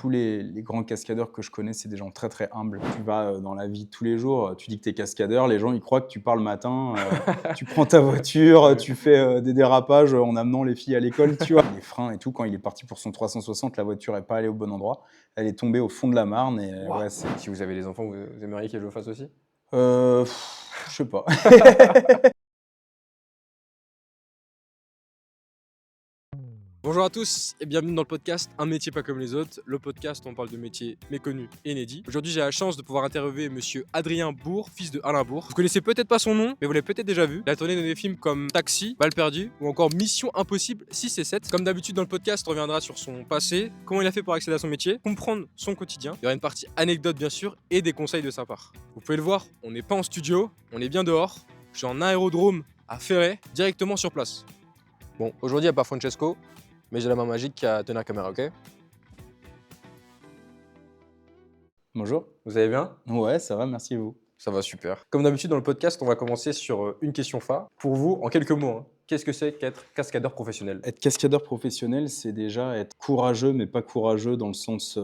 tous les grands cascadeurs que je connais, c'est des gens très, très humbles. Tu vas, dans la vie de tous les jours, tu dis que tu es cascadeur, les gens, ils croient que tu pars le matin, tu prends ta voiture, Ouais. tu fais, des dérapages, en amenant les filles à l'école, tu vois? Les freins et tout, quand il est parti pour son 360, la voiture est pas allée au bon endroit. Elle est tombée au fond de la Marne et Waouh! ouais, c'est Si vous avez des enfants, vous aimeriez qu'ils le fassent aussi? heu, je sais pas. Bonjour à tous et bienvenue dans le podcast Un métier pas comme les autres, le podcast où on parle de métiers méconnus et inédits. Aujourd'hui, j'ai la chance de pouvoir interviewer monsieur Adrien Bourg, fils de Alain Bourg. Vous connaissez peut-être pas son nom, mais vous l'avez peut-être déjà vu. Il a tourné dans des films comme Taxi, Balle perdue ou encore Mission Impossible 6 et 7. Comme d'habitude dans le podcast, on reviendra sur son passé, comment il a fait pour accéder à son métier, comprendre son quotidien. Il y aura une partie anecdote bien sûr et des conseils de sa part. Vous pouvez le voir, on n'est pas en studio, on est bien dehors. Je suis en aérodrome à Ferré, directement sur place. Bon, aujourd'hui, il n'y a pas Francesco, mais j'ai la main magique qui a tenu la caméra, ok? Bonjour. Vous allez bien? Ouais, ça va, merci et vous? Ça va super. Comme d'habitude dans le podcast, on va commencer sur une question phare. Pour vous, en quelques mots, hein, qu'est-ce que c'est qu'être cascadeur professionnel? Être cascadeur professionnel, c'est déjà être courageux, mais pas courageux dans le sens,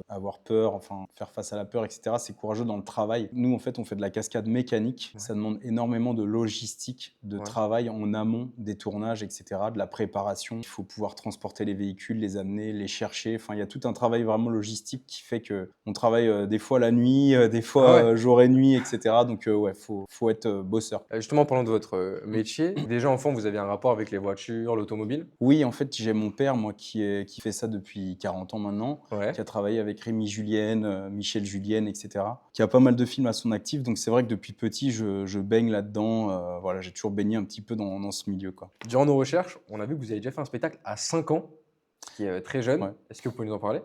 avoir peur, enfin, faire face à la peur et cetera. C'est courageux dans le travail. Nous, en fait, on fait de la cascade mécanique. Ouais. Ça demande énormément de logistique, de Ouais. travail en amont des tournages et cetera, de la préparation. Il faut pouvoir transporter les véhicules, les amener, les chercher. Enfin, il y a tout un travail vraiment logistique qui fait qu'on travaille, des fois la nuit, des Ah fois, ouais? jour et nuit et cetera. Donc, ouais, faut être, bosseur. Justement, parlant de votre métier, déjà enfant, vous avez un rapport avec les voitures, l'automobile? Oui, en fait, j'ai mon père, moi, qui fait ça depuis 40 ans maintenant, Ouais. qui a travaillé avec Rémi Julienne, Michel Julienne et cetera, qui a pas mal de films à son actif. Donc c'est vrai que depuis petit, je baigne là-dedans, voilà, j'ai toujours baigné un petit peu dans ce milieu, quoi. Durant nos recherches, on a vu que vous avez déjà fait un spectacle à 5 ans, qui est très jeune. Ouais. Est-ce que vous pouvez nous en parler?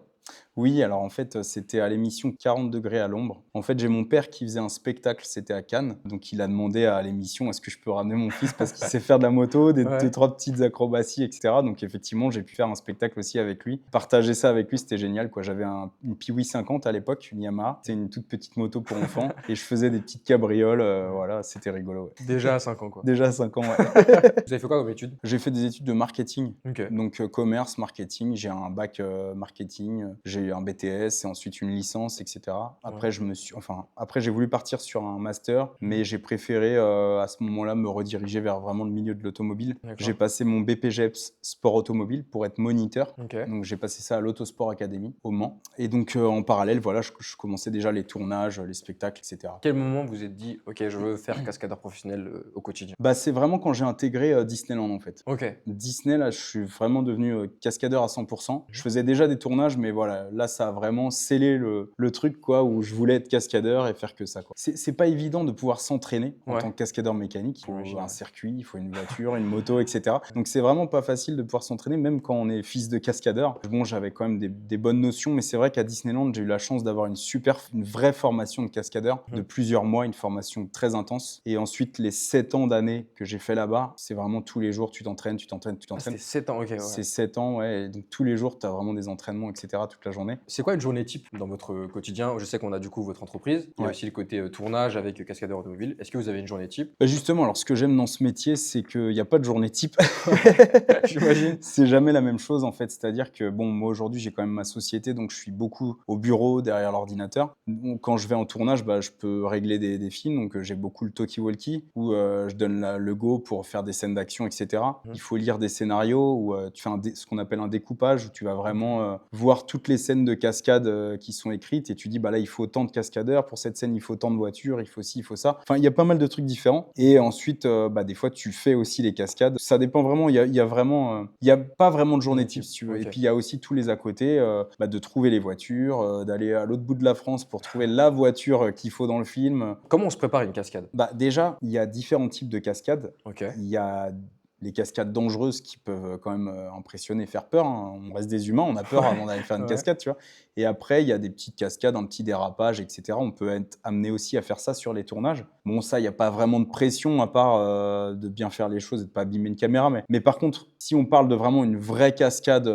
Oui, alors en fait, c'était à l'émission 40 degrés à l'ombre. En fait, j'ai mon père qui faisait un spectacle, c'était à Cannes. Donc il a demandé à l'émission: «Est-ce que je peux ramener mon fils parce qu'il sait faire de la moto, des Ouais. 2-3 petites acrobaties et cetera». Donc effectivement, j'ai pu faire un spectacle aussi avec lui. Partager ça avec lui, c'était génial, quoi. J'avais une Piwi 50 à l'époque, une Yamaha. C'était une toute petite moto pour enfants et je faisais des petites cabrioles, voilà, c'était rigolo, ouais. Déjà à 5 ans, quoi. Déjà à 5 ans, ouais. Vous avez fait quoi comme étude? J'ai fait des études de marketing, Ok. donc commerce, marketing. J'ai un bac, marketing, j'ai eu un BTS et ensuite une licence et cetera. Après après j'ai voulu partir sur un master, mais j'ai préféré, à ce moment-là, me rediriger vers vraiment le milieu de l'automobile. J'ai D'accord. passé mon BPGEPS sport automobile pour être moniteur, Ok. donc j'ai passé ça à l'Autosport Academy, au Mans et donc en parallèle, voilà, je commençais déjà les tournages, les spectacles et cetera. Quel moment vous vous êtes dit, ok, je veux faire cascadeur professionnel au quotidien? Bah, c'est vraiment quand j'ai intégré, Disneyland, en fait. Ok. Disney, là, je suis vraiment devenu, cascadeur à 100. Je Mhm. faisais déjà des tournages, mais voilà, là, ça a vraiment scellé le truc, quoi, où je voulais être cascadeur et faire que ça, quoi. C'est pas évident de pouvoir s'entraîner en Ouais. tant que cascadeur mécanique. Il J'imagine, faut un ouais. circuit, il faut une voiture, une moto et cetera. Donc c'est vraiment pas facile de pouvoir s'entraîner, même quand on est fils de cascadeur. Bon, j'avais quand même des bonnes notions, mais c'est vrai qu'à Disneyland, j'ai eu la chance d'avoir une vraie formation de cascadeur de Mhm. plusieurs mois, une formation très intense et ensuite les 7 ans d'années que j'ai fait là-bas, c'est vraiment tous les jours, tu t'entraînes, tu t'entraînes, tu Ah, t'entraînes. c'était 7 ans, ok, ouais. C'est 7 ans, ouais, et donc tous les jours, tu as vraiment des entraînements et cetera toute la journée. C'est quoi une journée type dans votre quotidien? Je sais qu'on a du coup votre entreprise, il y a Ouais. aussi le côté tournage avec cascadeur automobile. Est-ce que vous avez une journée type? Bah, justement, alors ce que j'aime dans ce métier, c'est qu'il y a pas de journée type. J'imagine. C'est jamais la même chose en fait, c'est-à-dire que bon, moi aujourd'hui, j'ai quand même ma société, donc je suis beaucoup au bureau derrière l'ordinateur. Donc quand je vais en tournage, bah, je peux régler des films, donc j'ai beaucoup le talkie-walkie où, je donne le go pour faire des scènes d'action et cetera. Mhm. Il faut lire des scénarios où, tu fais ce qu'on appelle un découpage, où tu vas Ok. vraiment, voir toutes les scènes de cascade, qui sont écrites et tu dis: «Bah, là, il faut tant de cascadeurs, pour cette scène, il faut tant de voitures, il faut ci, il faut ça». Enfin, il y a pas mal de trucs différents et ensuite, bah, des fois, tu fais aussi les cascades. Ça dépend vraiment, il y a vraiment, il y a pas vraiment de journée Journée type, type, si tu veux et ok. puis il y a aussi tous les à côté, bah, de trouver les voitures, d'aller à l'autre bout de la France pour trouver la voiture, qu'il faut dans le film. Comment on se prépare une cascade? Bah, déjà, il y a différents types de cascades. Ok. Il y a les cascades dangereuses qui peuvent, quand même, impressionner, faire peur, hein. On reste des humains, on a peur avant d'aller faire une Ouais. cascade, tu vois? Et après, il y a des petites cascades, un petit dérapage et cetera. On peut être amené aussi à faire ça sur les tournages. Bon, ça, il y a pas vraiment de pression à part, de bien faire les choses et de pas abîmer une caméra. Mais par contre, si on parle de vraiment une vraie cascade,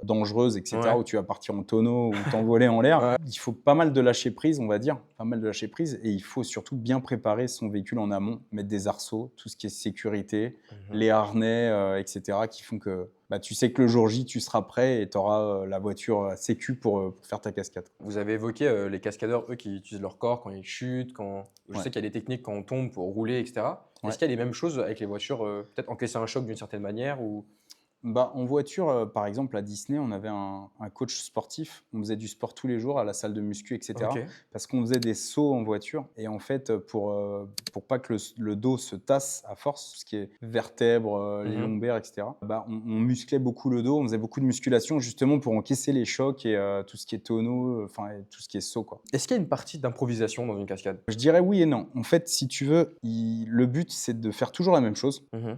dangereuse et cetera, Ouais. où tu vas partir en tonneau ou t'envoler en l'air, Ouais. il faut pas mal de lâcher prise, on va dire, pas mal de lâcher prise et il faut surtout bien préparer son véhicule en amont, mettre des arceaux, tout ce qui est sécurité, Mhm. les harnais, et cetera, qui font que bah, tu sais que le jour J, tu seras prêt et tu auras la voiture sécu pour faire ta cascade. Vous avez évoqué les cascadeurs, eux, qui utilisent leur corps quand ils chutent, je Ouais. sais qu'il y a des techniques quand on tombe pour rouler, etc. Ouais. Est-ce qu'il y a les mêmes choses avec les voitures, peut-être encaisser un choc d'une certaine manière ou... Bah, en voiture, par exemple, à Disney, on avait un coach sportif. On faisait du sport tous les jours à la salle de muscu, et Ok. cetera. Parce qu'on faisait des sauts en voiture et en fait, pour pas que le dos se tasse à force, tout ce qui est vertèbres, les Mhm. lombaires, et cetera, bah, on musclait beaucoup le dos. On faisait beaucoup de musculation justement pour encaisser les chocs et tout ce qui est tonneau, enfin, et tout ce qui est saut, quoi. Est-ce qu'il y a une partie d'improvisation dans une cascade? Je dirais oui et non. En fait, si tu veux, le but, c'est de faire toujours la même chose. Mhm.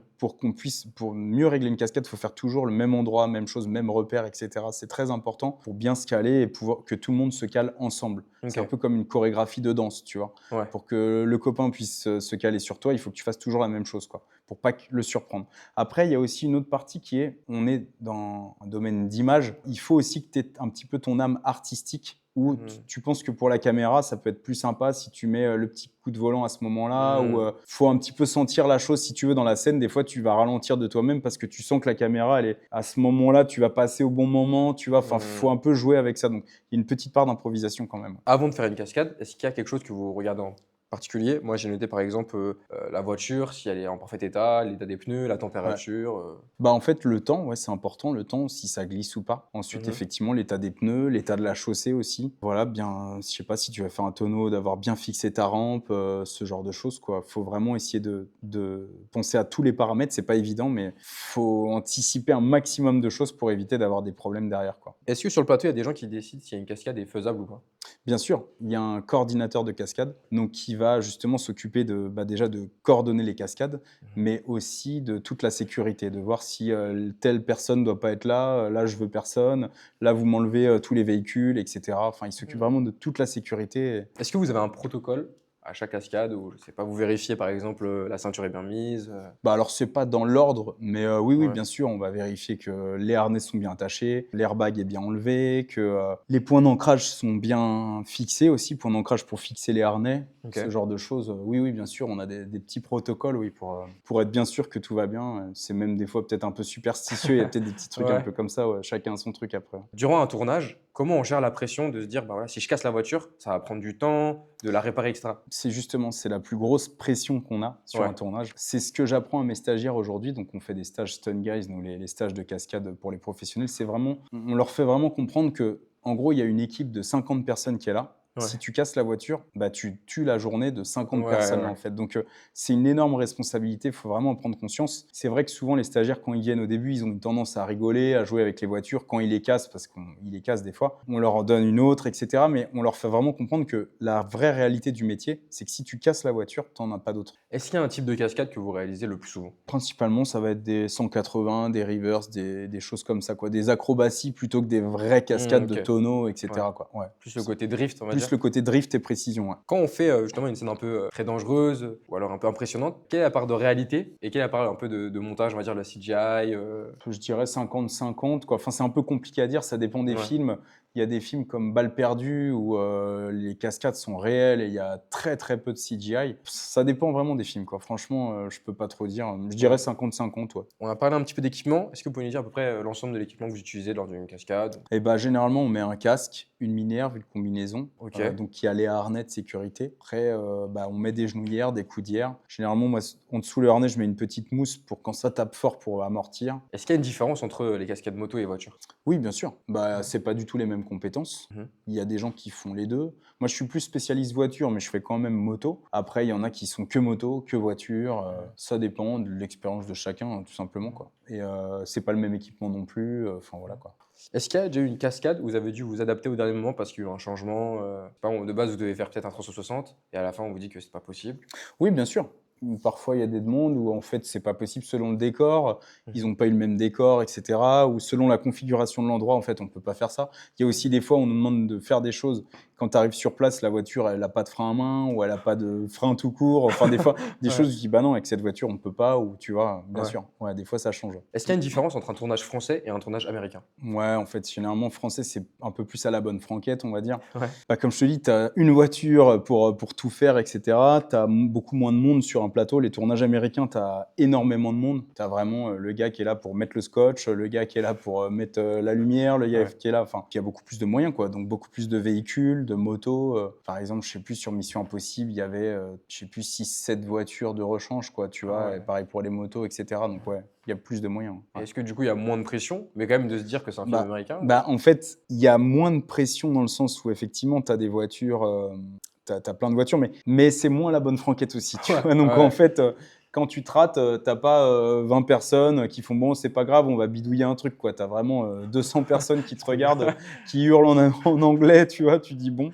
Pour mieux régler une cascade, il faut faire toujours le même endroit, même chose, même repère, et cetera. C'est très important pour bien se caler et pouvoir que tout le monde se cale ensemble. C'est un Ok. peu comme une chorégraphie de danse, tu vois? Ouais. Pour que le copain puisse, se caler sur toi, il faut que tu fasses toujours la même chose, quoi, pour pas que le surprendre. Après, il y a aussi une autre partie qui est, on est dans un domaine d'image, il faut aussi que tu aies un petit peu ton âme artistique où Mhm. tu penses que pour la caméra, ça peut être plus sympa si tu mets, le petit coup de volant à ce moment-là ou, Mhm. faut un petit peu sentir la chose si tu veux dans la scène. Des fois, tu vas ralentir de toi-même parce que tu sens que la caméra, elle est à ce moment-là, tu vas passer au bon moment, tu vois? Enfin, faut Mhm. un peu jouer avec ça, donc il y a une petite part d'improvisation quand même. Avant de faire une cascade, est-ce qu'il y a quelque chose que vous regardez en particulier? Moi, j'ai noté par exemple la voiture, si elle est en parfait état, l'état des pneus, la Ouais. température. Bah, en fait, le temps, ouais, c'est important, le temps, si ça glisse ou pas. Ensuite, Mhm. effectivement, l'état des pneus, l'état de la chaussée aussi. Voilà, bien, je sais pas si tu vas faire un tonneau, d'avoir bien fixé ta rampe, ce genre de choses, quoi. Faut vraiment essayer de penser à tous les paramètres. C'est pas évident, mais faut anticiper un maximum de choses pour éviter d'avoir des problèmes derrière, quoi. Est-ce que sur le plateau, il y a des gens qui décident si une cascade est faisable ou pas? Bien sûr, il y a un coordinateur de cascade, donc qui va justement s'occuper de, bah, déjà de coordonner les cascades, Mhm. mais aussi de toute la sécurité, de voir si, telle personne doit pas être là, là je veux personne, là vous m'enlevez, tous les véhicules et cetera. Enfin, il s'occupe vraiment de toute la sécurité. Est-ce que vous avez un protocole à chaque cascade où, je sais pas, vous vérifiez par exemple la ceinture est bien mise? Bah, alors c'est pas dans l'ordre, mais oui, oui, Ouais. bien sûr, on va vérifier que les harnais sont bien attachés, l'airbag est bien enlevé, que, les points d'ancrage sont bien fixés aussi, points d'ancrage pour fixer les harnais, Ok. ce genre de choses. Oui, oui, bien sûr, on a des petits protocoles, oui, pour être bien sûr que tout va bien. C'est même des fois peut-être un peu superstitieux, il y a peut-être des petits trucs un Ouais. peu comme ça, ouais, chacun a son truc après. Durant un tournage, comment on gère la pression de se dire, bah voilà, si je casse la voiture, ça va prendre du temps, de la réparer, etc. C'est la plus grosse pression qu'on a sur Ouais. un tournage. C'est ce que j'apprends à mes stagiaires aujourd'hui. Donc, on fait des stages Stun Guys, donc les stages de cascade pour les professionnels. C'est vraiment, on leur fait vraiment comprendre que, en gros, il y a une équipe de 50 personnes qui est là. Si Ouais. tu casses la voiture, bah, tu tues la journée de 50 Ouais, personnes, là, ouais. en fait. Donc, c'est une énorme responsabilité. Il faut vraiment en prendre conscience. C'est vrai que souvent, les stagiaires, quand ils viennent au début, ils ont une tendance à rigoler, à jouer avec les voitures quand ils les cassent, parce qu'ils les cassent des fois. On leur en donne une autre, etc. Mais on leur fait vraiment comprendre que la vraie réalité du métier, c'est que si tu casses la voiture, tu n'en as pas d'autre. Est-ce qu'il y a un type de cascade que vous réalisez le plus souvent? Principalement, ça va être des 180, des reverse, des choses comme ça, quoi. Des acrobaties plutôt que des vraies cascades de Ok. tonneaux, Ouais. etc., quoi. Ouais. Plus le côté drift, on va Plus dire. le côté drift et précision, ouais. Quand on fait justement une scène un peu très dangereuse ou alors un peu impressionnante, quelle est la part de réalité et quelle est la part un peu de montage, on va dire, de la CGI? Je dirais 50-50, quoi. Enfin, c'est un peu compliqué à dire, ça dépend des Ouais. films. Il y a des films comme Balles perdues où les cascades sont réelles et il y a très très peu de CGI. Ça dépend vraiment des films, quoi. Franchement, je peux pas trop dire. Je dirais 50-50, ouais. On a parlé un petit peu d'équipement. Est-ce que vous pouvez nous dire à peu près l'ensemble de l'équipement que vous utilisez lors d'une cascade? Et bah, généralement, on met un casque, une minerve, une combinaison, Ok. donc qui a les harnais de sécurité. Après, bah, on met des genouillères, des coudières. Généralement, moi, en dessous le harnais, je mets une petite mousse pour quand ça tape fort pour amortir. Est-ce qu'il y a une différence entre les cascades moto et voiture? Oui, bien sûr. Bah, Ouais. c'est pas du tout les mêmes compétences. Mhm. Il y a des gens qui font les deux. Moi, je suis plus spécialiste voiture, mais je fais quand même moto. Après, il y en a qui sont que moto, que voiture. Ça dépend de l'expérience de chacun, hein, tout simplement, quoi. Et c'est pas le même équipement non plus. Enfin, voilà, quoi. Est-ce qu'il y a déjà eu une cascade où vous avez dû vous adapter au dernier moment parce qu'il y a eu un changement? Je sais pas, de base, vous devez faire peut-être un 360 et à la fin, on vous dit que c'est pas possible. Oui, bien sûr. Parfois, il y a des demandes où en fait, c'est pas possible selon le décor. Ils n'ont pas eu le même décor, etc. Ou selon la configuration de l'endroit, en fait, on peut pas faire ça. Il y a aussi des fois, on nous demande de faire des choses. quand tu arrives sur place, la voiture, elle a pas de frein à main ou elle a pas de frein tout court. Enfin, des fois, des Ouais. choses où tu dis: «Bah non, avec cette voiture, on peut pas» ou tu vois? Bien Ouais. sûr, ouais, des fois, ça change. Est-ce qu'il y a une différence entre un tournage français et un tournage américain? Ouais, en fait, généralement, français, c'est un peu plus à la bonne franquette, on va dire. Ouais. Bah, comme je te dis, tu as une voiture pour tout faire et cetera. Tu as beaucoup moins de monde sur un plateau. Les tournages américains, tu as énormément de monde. Tu as vraiment, le gars qui est là pour mettre le scotch, le gars qui est là pour, mettre, la lumière, le gars Ouais. qui est là enfin, il y a beaucoup plus de moyens, quoi, donc beaucoup plus de véhicules, de motos, par exemple, je sais plus, sur Mission Impossible, il y avait, je sais plus 6, 7 voitures de rechange, quoi, tu Ah vois? ouais. Et pareil pour les motos et cetera, donc ouais, il y a plus de moyens, Et ouais. est-ce que du coup, il y a moins de pression, mais quand même de se dire que c'est un film Bah américain? en fait, il y a moins de pression dans le sens où effectivement, tu as des voitures, tu as plein de voitures, mais c'est moins la bonne franquette aussi, tu Ouais, vois? Donc en ouais. fait, quand tu te rates, tu pas, 20 personnes qui font: «Bon, c'est pas grave, on va bidouiller un truc», quoi. Tu as vraiment, 200 personnes qui te regardent, qui hurlent en anglais, tu vois? Tu dis: «Bon».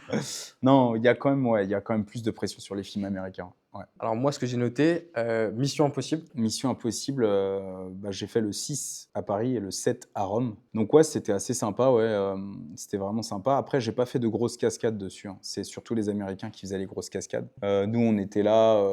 Non, il y a quand même ouais, il y a quand même plus de pression sur les films américains, ouais. Alors moi, ce que j'ai noté, Mission Impossible. Mission Impossible, j'ai fait le 6 à Paris et le 7 à Rome. Donc ouais, c'était assez sympa, ouais, c'était vraiment sympa. Après, j'ai pas fait de grosses cascades dessus, hein. C'est surtout les Américains qui faisaient les grosses cascades. Nous, on était là,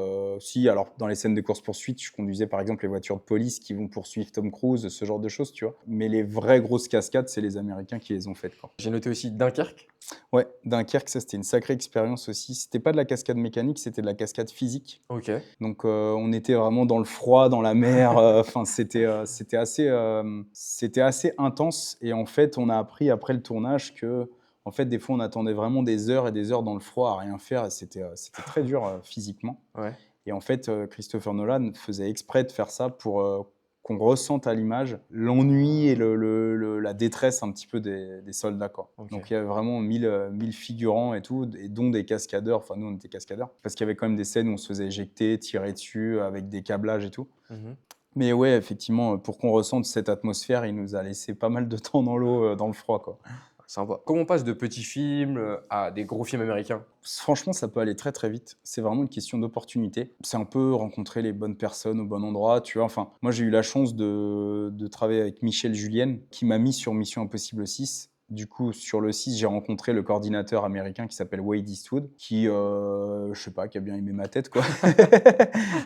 si, alors dans les scènes de course-poursuite, je conduisais par exemple les voitures de police qui vont poursuivre Tom Cruise, ce genre de choses, tu vois? Mais les vraies grosses cascades, c'est les Américains qui les ont faites, quoi. J'ai noté aussi Dunkerque. Ouais, Dunkerque, ça, c'était une sacrée expérience aussi. C'était pas de la cascade mécanique, c'était de la cascade physique. OK. Donc, on était vraiment dans le froid, dans la mer, enfin c'était assez intense et en fait, on a appris après le tournage que, en fait, des fois, on attendait vraiment des heures et des heures dans le froid à rien faire et c'était très dur, physiquement Ouais. et en fait, Christopher Nolan faisait exprès de faire ça pour, qu'on ressente à l'image l'ennui et la détresse un petit peu des soldats, quoi. OK. Donc il y avait vraiment 1000 figurants et tout et dont des cascadeurs, enfin nous on était cascadeurs, parce qu'il y avait quand même des scènes où on se faisait éjecter, tirer dessus, avec des câblages et tout. Mmh. Mais ouais, effectivement, pour qu'on ressente cette atmosphère, il nous a laissé pas mal de temps dans l'eau, dans le froid, quoi. Sympa. Comment on passe de petits films, à des gros films américains? Franchement, ça peut aller très, très vite. C'est vraiment une question d'opportunité. C'est un peu rencontrer les bonnes personnes au bon endroit, tu vois? Enfin, moi, j'ai eu la chance de travailler avec Michel Julienne, qui m'a mis sur Mission Impossible 6. Du coup, sur le 6, j'ai rencontré le coordinateur américain qui s'appelle Wade Eastwood, qui, je sais pas, qui a bien aimé ma tête, quoi.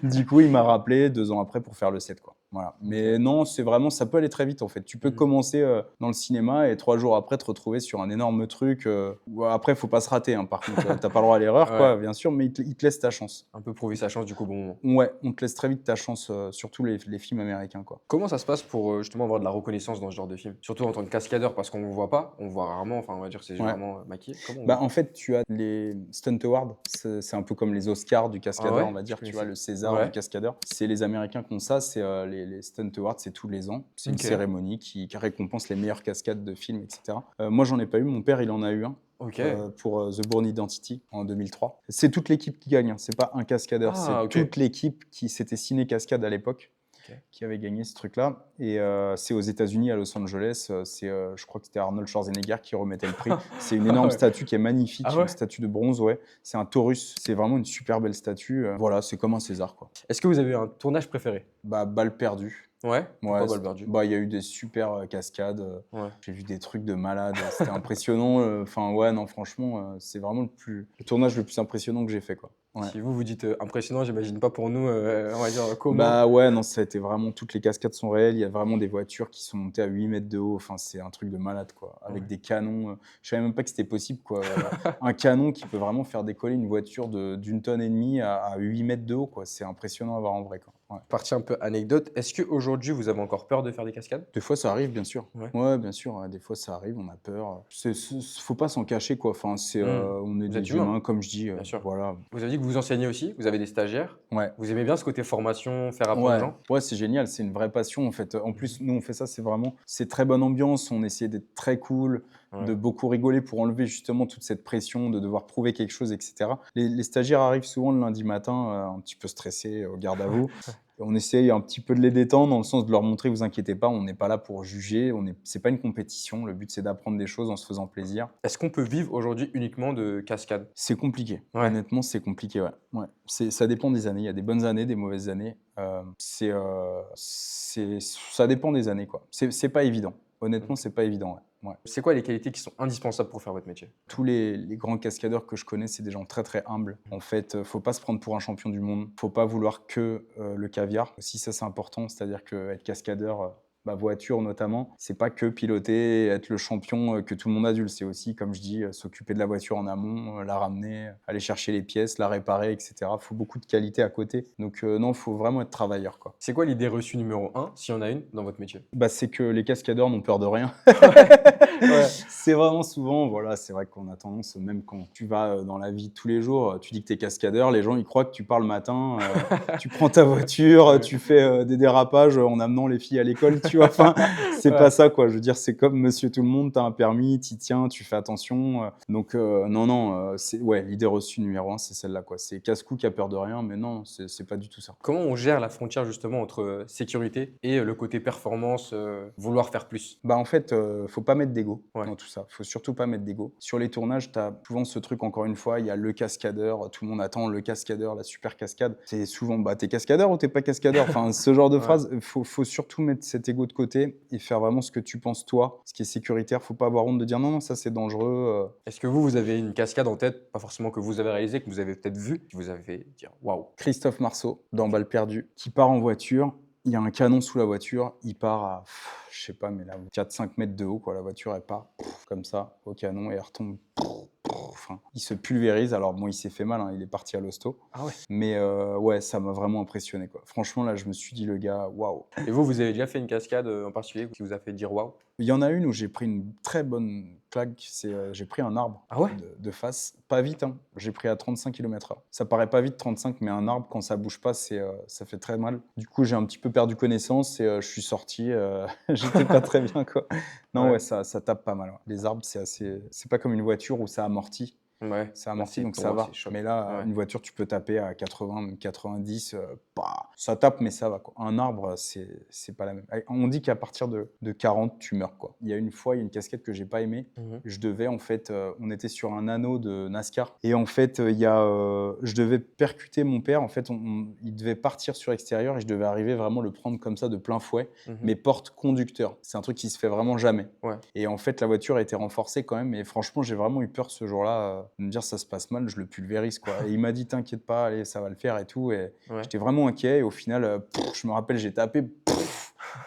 Du coup, il m'a rappelé 2 ans après pour faire le 7, quoi. Voilà. Mais non, c'est vraiment ça peut aller très vite, en fait. Tu peux Mmh. commencer, dans le cinéma et 3 jours après te retrouver sur un énorme truc, où après, faut pas se rater, hein, par contre, tu pas le droit à l'erreur, Ouais, quoi, bien sûr, mais il te laisse ta chance. un peu prouver sa chance du coup au bon moment. Ouais, on te laisse très vite ta chance, surtout les films américains, quoi. Comment ça se passe pour, justement avoir de la reconnaissance dans ce genre de film? Surtout en tant que cascadeur parce qu'on ne voit pas, on voit rarement, enfin on va dire que c'est Ouais. généralement, maquillé. Comment on Bah, en fait, tu as les Stunt Awards, c'est un peu comme les Oscars du Ah cascadeur, ouais? on va Je dire, tu vois? connaissais Le César du ouais, cascadeur. C'est les Américains qui ont ça, c'est, les Stunt Awards, c'est tous les ans. C'est une OK, cérémonie qui récompense les meilleures cascades de films et cetera. Moi, j'en ai pas eu, mon père, il en a eu un, OK. pour, The Bourne Identity en 2003. C'est toute l'équipe qui gagne, hein, c'est pas un cascadeur, Ah c'est OK, toute l'équipe qui c'était Ciné Cascade à l'époque, OK. qui avait gagné ce truc-là et c'est aux États-Unis, à Los Angeles, je crois que c'était Arnold Schwarzenegger qui remettait le prix. C'est une Ah énorme ouais. statue qui est magnifique, Ah une ouais? statue de bronze, ouais. C'est un Taurus, c'est vraiment une super belle statue, voilà, c'est comme un César, quoi. Est-ce que vous avez un tournage préféré? Bah, balle perdue. Ouais? Ouais, Pourquoi balle perdue? bah, il y a eu des super, cascades, Ouais. j'ai vu des trucs de malade, c'était impressionnant, enfin, ouais, non, franchement, c'est vraiment le tournage le plus impressionnant que j'ai fait, quoi. Ouais. Si vous, vous dites, impressionnant, j'imagine pas pour nous, on va dire, comment? Bah, ouais, non, ça a été vraiment toutes les cascades sont réelles. Il y a vraiment des voitures qui sont montées à 8 mètres de haut. Enfin, c'est un truc de malade, quoi. Avec Ouais. des canons, je savais même pas que c'était possible, quoi. Un canon qui peut vraiment faire décoller une voiture d'une tonne et demie à 8 mètres de haut, quoi. C'est impressionnant à voir en vrai, quoi. Ouais. Partie un peu anecdote, est-ce qu'aujourd'hui vous avez encore peur de faire des cascades? Des fois, ça arrive, bien sûr. Ouais. Ouais, bien sûr, ouais, des fois, ça arrive, on a peur. Faut pas s'en cacher, quoi. Enfin, Mmh. on est Vous êtes des humain, humains, comme je dis, bien sûr. voilà. Vous avez dit que vous enseignez aussi, vous avez des stagiaires. Ouais. Vous aimez bien ce côté formation, faire apprendre aux Ouais, gens? ouais, c'est génial, c'est une vraie passion en fait. En Mmh. plus, nous on fait ça, c'est très bonne ambiance, on essayait d'être très cool, de Ouais. beaucoup rigoler pour enlever justement toute cette pression de devoir prouver quelque chose, et cetera. Les stagiaires arrivent souvent le lundi matin, un petit peu stressés, au garde à vous. Et on essaye un petit peu de les détendre dans le sens de leur montrer: «Vous inquiétez pas, on n'est pas là pour juger, c'est pas une compétition, le but c'est d'apprendre des choses en se faisant plaisir». Est-ce qu'on peut vivre aujourd'hui uniquement de cascades? C'est compliqué. Ouais. Honnêtement, c'est compliqué, ouais. Ouais. Ça dépend des années. Il y a des bonnes années, des mauvaises années. Ça dépend des années, quoi. C'est pas évident. Honnêtement, OK. c'est pas évident, ouais. Ouais. C'est quoi les qualités qui sont indispensables pour faire votre métier? Tous les grands cascadeurs que je connais, c'est des gens très très humbles. En fait, faut pas se prendre pour un champion du monde. Faut pas vouloir que le caviar. Aussi, ça c'est important, c'est-à-dire qu'être cascadeur, voiture notamment, c'est pas que piloter, être le champion que tout le monde adule. C'est aussi, comme je dis, s'occuper de la voiture en amont, la ramener, aller chercher les pièces, la réparer, etc. Faut beaucoup de qualité à côté. Donc non, faut vraiment être travailleur, quoi. C'est quoi l'idée reçue numéro 1, s'il y en a une, dans votre métier? C'est que les cascadeurs n'ont peur de rien. Ouais. C'est vraiment souvent, voilà, c'est vrai qu'on a tendance, même quand tu vas dans la vie de tous les jours, tu dis que tu es cascadeur, les gens ils croient que tu pars le matin, tu prends ta voiture, tu fais des dérapages en amenant les filles à l'école, tu vois. Enfin, c'est pas ça, quoi. Je veux dire, c'est comme monsieur tout le monde, tu as un permis, tu tiens, tu fais attention. Donc, non, c'est ouais, l'idée reçue numéro 1, c'est celle-là, quoi. C'est casse-cou qui a peur de rien, mais non, c'est pas du tout ça. Comment on gère la frontière justement entre sécurité et le côté performance, vouloir faire plus? En fait, faut pas mettre d'ego Ouais. dans tout ça. Faut surtout pas mettre d'ego. Sur les tournages, tu as souvent ce truc, encore une fois, il y a le cascadeur, tout le monde attend le cascadeur, la super cascade. C'est souvent, t'es cascadeur ou t'es pas cascadeur? Enfin, ce genre de Ouais. phrase, faut surtout mettre cet ego de côté et faire vraiment ce que tu penses toi, ce qui est sécuritaire. Faut pas avoir honte de dire non, non, ça c'est dangereux. Est-ce que vous avez une cascade en tête, pas forcément que vous avez réalisée, que vous avez peut-être vue, qui vous avez fait dire waouh? Christophe Marceau, dans Balles perdues, qui part en voiture. Il y a un canon sous la voiture, il part à, je sais pas, mais là, 4-5 mètres de haut, quoi. La voiture, elle part comme ça, au canon, et elle retombe. Enfin, il se pulvérise. Alors, bon, il s'est fait mal, hein, il est parti à l'hosto. Ah ouais. Mais ouais, ça m'a vraiment impressionné, quoi. Franchement, là, je me suis dit, le gars, waouh. Et vous avez déjà fait une cascade en particulier qui vous a fait dire waouh? Il y en a une où j'ai pris une très bonne claque, j'ai pris un arbre Ah ouais? de face. Pas vite, hein. J'ai pris à 35 km/h. Ça paraît pas vite, 35, mais un arbre, quand ça bouge pas, ça fait très mal. Du coup, j'ai un petit peu perdu connaissance et je suis sorti. J'étais pas très bien, quoi. Non, ouais, ça tape pas mal. Ouais. Les arbres, c'est pas comme une voiture où ça amortit. Ouais. Ça amortit, Là, donc pour ça moi, va. c'est choc. Mais là, Ouais. une voiture, tu peux taper à 80, même 90. Ça tape, mais ça va, quoi. Un arbre, c'est pas la même. On dit qu'à partir de 40, tu meurs, quoi. Il y a une fois, il y a une casquette que j'ai pas aimée. Mhm. Je devais, en fait, on était sur un anneau de NASCAR. Et en fait, je devais percuter mon père. En fait, il devait partir sur extérieur et je devais arriver vraiment le prendre comme ça de plein fouet. Mhm. Mais porte conducteur. C'est un truc qui se fait vraiment jamais. Ouais. Et en fait, la voiture a été renforcée quand même. Et franchement, j'ai vraiment eu peur ce jour-là de me dire ça se passe mal, je le pulvérise, quoi. Et il m'a dit t'inquiète pas, allez, ça va le faire et tout. Et Ouais. j'étais vraiment inquiet. Et au final, je me rappelle, j'ai tapé.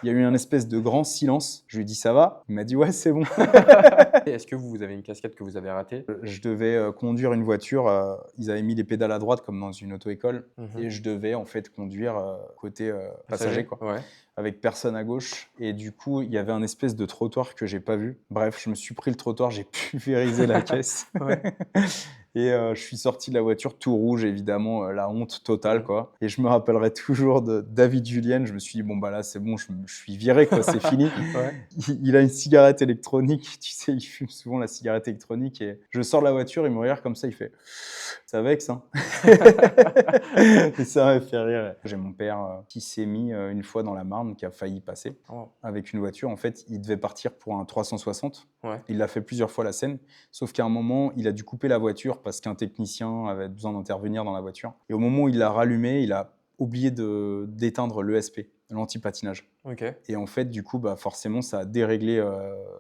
Il y a eu un espèce de grand silence. Je lui ai dit ça va? Il m'a dit ouais, c'est bon. Est-ce que vous avez une cascade que vous avez ratée? Je devais conduire une voiture. Ils avaient mis les pédales à droite comme dans une auto-école. Mhm. Et je devais en fait conduire côté passager, quoi. Ouais. Avec personne à gauche. Et du coup, il y avait un espèce de trottoir que j'ai pas vu. Bref, je me suis pris le trottoir, j'ai pulvérisé la caisse. Ouais. Et je suis sorti de la voiture tout rouge, évidemment, la honte totale, Mhm. quoi. Et je me rappellerai toujours de David Julien. Je me suis dit, bon, là, c'est bon, je suis viré, quoi, c'est fini. Ouais. Il a une cigarette électronique, tu sais, il fume souvent la cigarette électronique. Et je sors de la voiture, il me regarde comme ça, il fait, ça vexe, hein. Et ça m'a fait rire. J'ai mon père qui s'est mis une fois dans la Marne, qui a failli passer Oh. avec une voiture. En fait, il devait partir pour un 360. Ouais. Il l'a fait plusieurs fois la scène, sauf qu'à un moment, il a dû couper la voiture parce qu'un technicien avait besoin d'intervenir dans la voiture. Et au moment où il l'a rallumé, il a oublié d'éteindre l'ESP, l'anti-patinage. Ok. Et en fait, du coup, forcément, ça a déréglé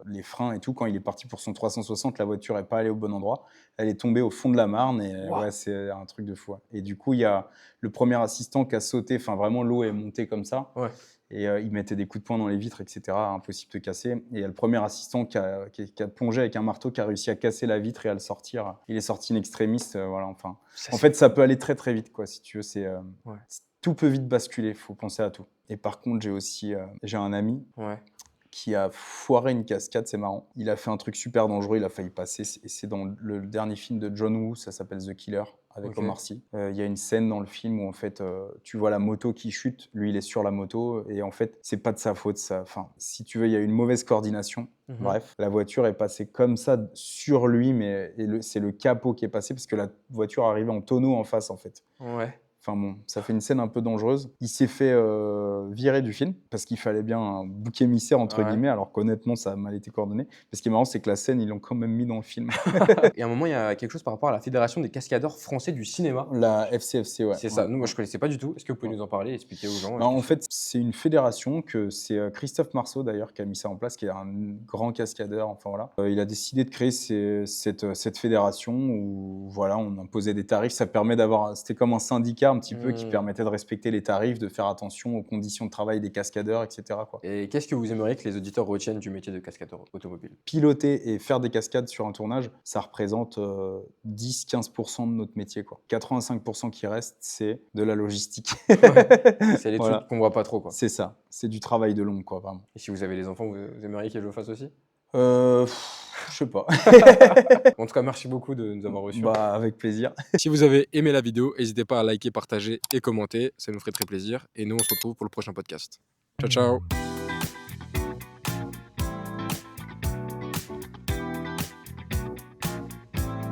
les freins et tout. Quand il est parti pour son 360, la voiture n'est pas allée au bon endroit. Elle est tombée au fond de la Marne et Wow. ouais, c'est un truc de fou. Ouais. Et du coup, il y a le premier assistant qui a sauté. Enfin, vraiment, l'eau est montée comme ça. Ouais. Et il mettait des coups de poing dans les vitres, etc. Impossible de casser. Et il y a le premier assistant qui a plongé avec un marteau, qui a réussi à casser la vitre et à le sortir. Il est sorti in extremis. Voilà, enfin. En fait, ça peut aller très, très vite, quoi, si tu veux. Ouais. Tout peut vite basculer, il faut penser à tout. Et par contre, j'ai un ami Ouais. qui a foiré une cascade, c'est marrant. Il a fait un truc super dangereux, il a failli passer. Et c'est dans le dernier film de John Woo, ça s'appelle The Killer, avec Ok. Omar Sy. Il y a une scène dans le film où en fait, tu vois la moto qui chute, lui il est sur la moto, et en fait, c'est pas de sa faute. Enfin, si tu veux, il y a une mauvaise coordination. Mhm. Bref, la voiture est passée comme ça sur lui, mais c'est le capot qui est passé parce que la voiture arrivait en tonneau en face, en fait. Ouais. Enfin bon, ça fait une scène un peu dangereuse. Il s'est fait virer du film parce qu'il fallait bien un bouc émissaire, entre Ouais. guillemets, alors qu'honnêtement, ça a mal été coordonné. Mais ce qui est marrant, c'est que la scène, ils l'ont quand même mis dans le film. Et à un moment, il y a quelque chose par rapport à la Fédération des cascadeurs français du cinéma. La FCFC, ouais. C'est ça. Ouais, Nous, moi, ouais. je connaissais pas du tout. Est-ce que vous pouvez nous en parler, expliquer aux gens? Bah, en fait, c'est une fédération que c'est Christophe Marceau d'ailleurs qui a mis ça en place, qui est un grand cascadeur. Enfin voilà, il a décidé de créer cette fédération où voilà, on imposait des tarifs. Ça permet d'avoir, c'était comme un syndicat un petit peu qui permettait de respecter les tarifs, de faire attention aux conditions de travail des cascadeurs, etc. quoi. Et qu'est-ce que vous aimeriez que les auditeurs retiennent du métier de cascadeur automobile? Piloter et faire des cascades sur un tournage, ça représente 10-15% de notre métier, quoi. 85% qui reste, c'est de la logistique. C'est les Voilà. trucs qu'on voit pas trop, quoi. C'est ça, c'est du travail de longue, quoi, vraiment. Et si vous avez des enfants, vous aimeriez qu'ils le fassent aussi? Je sais pas. En tout cas, merci beaucoup de nous avoir reçus. Bah, avec plaisir. Si vous avez aimé la vidéo, n'hésitez pas à liker, partager et commenter. Ça nous ferait très plaisir. Et nous, on se retrouve pour le prochain podcast. Ciao, ciao!